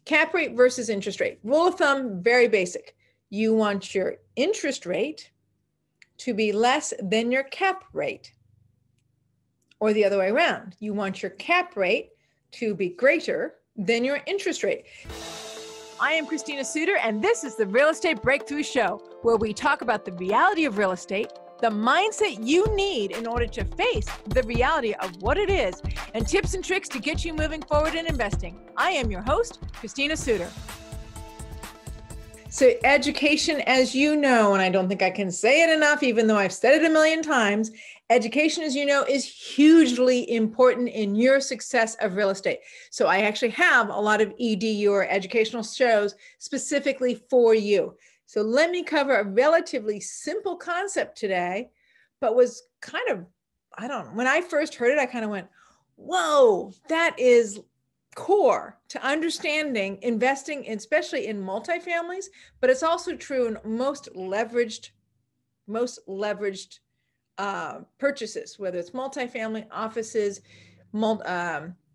cap rate versus interest rate. Rule of thumb, very basic. You want your interest rate to be less than your cap rate, or the other way around. You want your cap rate to be greater than your interest rate. I am Christina Suter, and this is the Real Estate Breakthrough Show, where we talk about the reality of real estate, the mindset you need in order to face the reality of what it is, and tips and tricks to get you moving forward in investing. I am your host, Christina Suter. So education, as you know, and I don't think I can say it enough, even though I've said it a million times, education, as you know, is hugely important in your success of real estate. So I actually have a lot of EDU or educational shows specifically for you. So let me cover a relatively simple concept today, but was kind of, when I first heard it, I kind of went, whoa, that is core to understanding investing, especially in multifamilies, but it's also true in most leveraged purchases, whether it's multifamily, offices,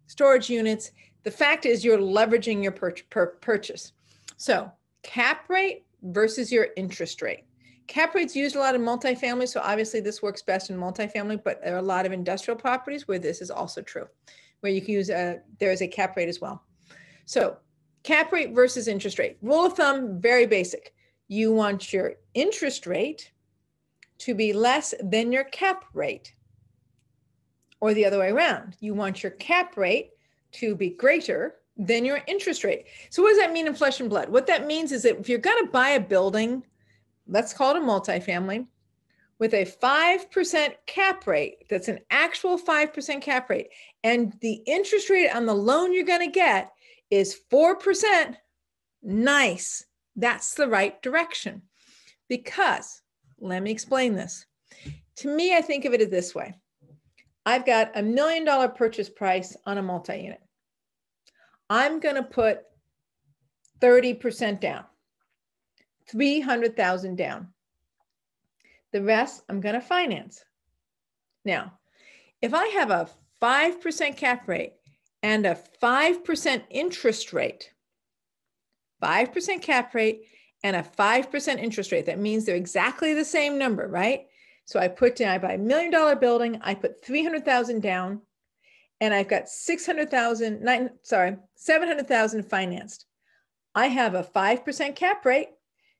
storage units. The fact is you're leveraging your purchase. So cap rate versus your interest rate. Cap rate's used a lot in multifamily, so obviously this works best in multifamily, but there are a lot of industrial properties where this is also true, where you can use there is a cap rate as well. So cap rate versus interest rate. Rule of thumb, very basic. You want your interest rate to be less than your cap rate, or the other way around. You want your cap rate to be greater than your interest rate. So what does that mean in flesh and blood? What that means is that if you're going to buy a building, let's call it a multifamily, with a 5% cap rate, that's an actual 5% cap rate, and the interest rate on the loan you're going to get is 4%, nice. That's the right direction. Because, let me explain this. To me, I think of it this way. I've got $1 million purchase price on a multi-unit. I'm going to put 30% down, $300,000 down. The rest I'm going to finance. Now, if I have a 5% cap rate and a 5% interest rate, 5% cap rate and a 5% interest rate, that means they're exactly the same number, right? So I buy $1 million building, I put 300,000 down, and I've got 700,000 financed. I have a 5% cap rate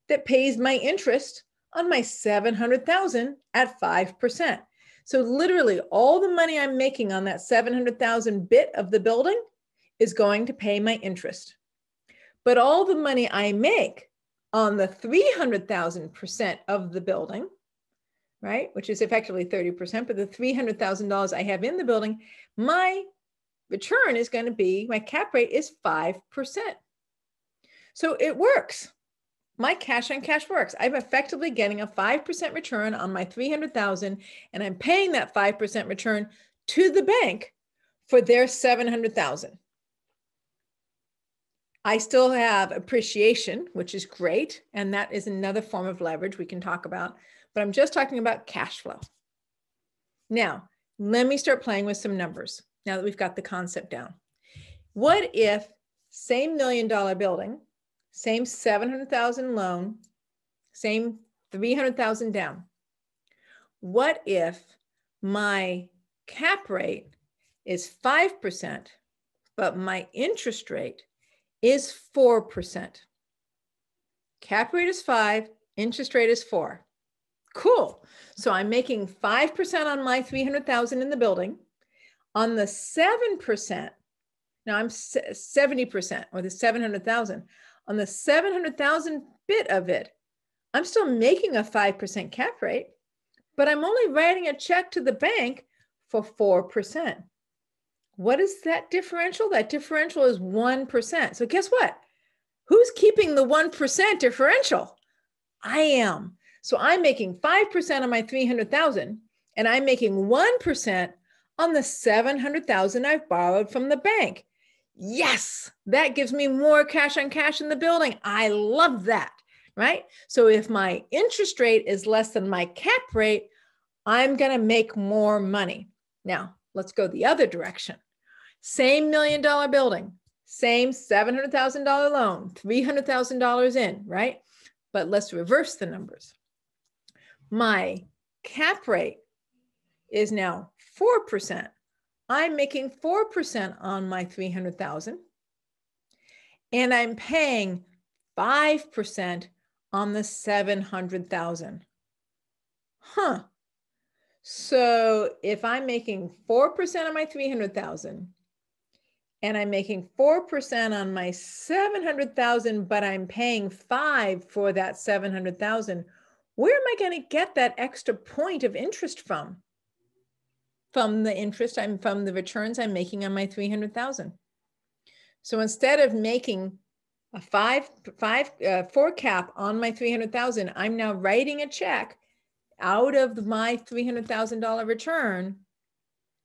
that pays my interest on my 700,000 at 5%. So literally all the money I'm making on that 700,000 bit of the building is going to pay my interest. But all the money I make on the 300,000% of the building, right, which is effectively 30%, but the $300,000 I have in the building, my return is going to be, my cap rate is 5%. So it works. My cash on cash works. I'm effectively getting a 5% return on my 300,000, and I'm paying that 5% return to the bank for their 700,000. I still have appreciation, which is great, and that is another form of leverage we can talk about, but I'm just talking about cash flow. Now, let me start playing with some numbers now that we've got the concept down. What if, same $1 million building, same 700,000 loan, same 300,000 down. What if my cap rate is 5%, but my interest rate is 4%? Cap rate is 5, interest rate is 4. Cool. So I'm making 5% on my 300,000 in the building. On the 7%, now I'm 70%, or the 700,000. On the 700,000 bit of it, I'm still making a 5% cap rate, but I'm only writing a check to the bank for 4%. What is that differential? That differential is 1%. So guess what? Who's keeping the 1% differential? I am. So I'm making 5% on my 300,000, and I'm making 1% on the 700,000 I've borrowed from the bank. Yes, that gives me more cash on cash in the building. I love that, right? So if my interest rate is less than my cap rate, I'm going to make more money. Now, let's go the other direction. Same $1 million building, Same $700,000 loan, $300,000 in, right? But let's reverse the numbers. My cap rate is now 4%. I'm making 4% on my 300,000, and I'm paying 5% on the 700,000. Huh. So if I'm making 4% on my 300,000 and I'm making 4% on my 700,000, but I'm paying 5 for that 700,000, where am I going to get that extra point of interest from? From the returns I'm making on my 300,000. So instead of making a 4 cap on my 300,000, I'm now writing a check out of my $300,000 return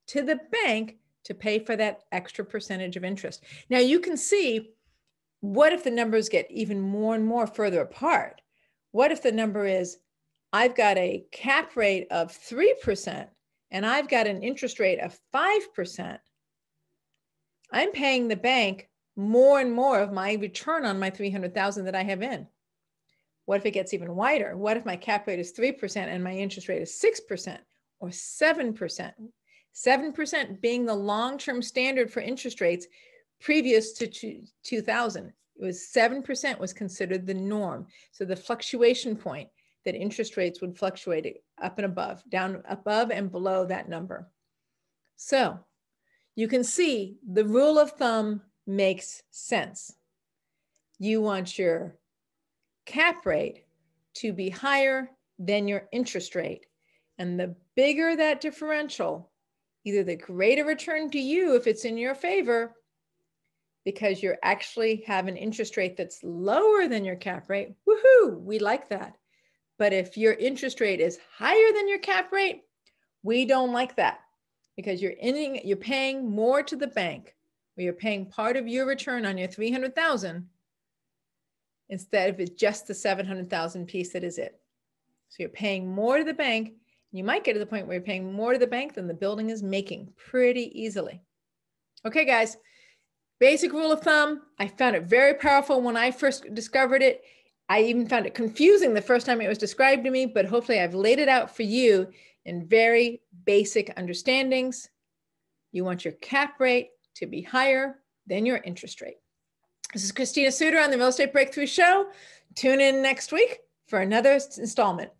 to the bank to pay for that extra percentage of interest. Now you can see, what if the numbers get even more and more further apart? What if the number is, I've got a cap rate of 3% and I've got an interest rate of 5%. I'm paying the bank more and more of my return on my 300,000 that I have in. What if it gets even wider? What if my cap rate is 3% and my interest rate is 6% or 7%? 7% being the long-term standard for interest rates previous to 2000. It was 7% was considered the norm. So the fluctuation point that interest rates would fluctuate up and above, down above and below that number. So you can see the rule of thumb makes sense. You want your cap rate to be higher than your interest rate. And the bigger that differential, either the greater return to you if it's in your favor, because you actually have an interest rate that's lower than your cap rate, woohoo, we like that. But if your interest rate is higher than your cap rate, we don't like that, because you're paying more to the bank, or you're paying part of your return on your 300,000 instead of it's just the 700,000 piece that is it. So you're paying more to the bank. You might get to the point where you're paying more to the bank than the building is making pretty easily. Okay, guys, basic rule of thumb. I found it very powerful when I first discovered it. I even found it confusing the first time it was described to me, but hopefully I've laid it out for you in very basic understandings. You want your cap rate to be higher than your interest rate. This is Christina Suter on the Real Estate Breakthrough Show. Tune in next week for another installment.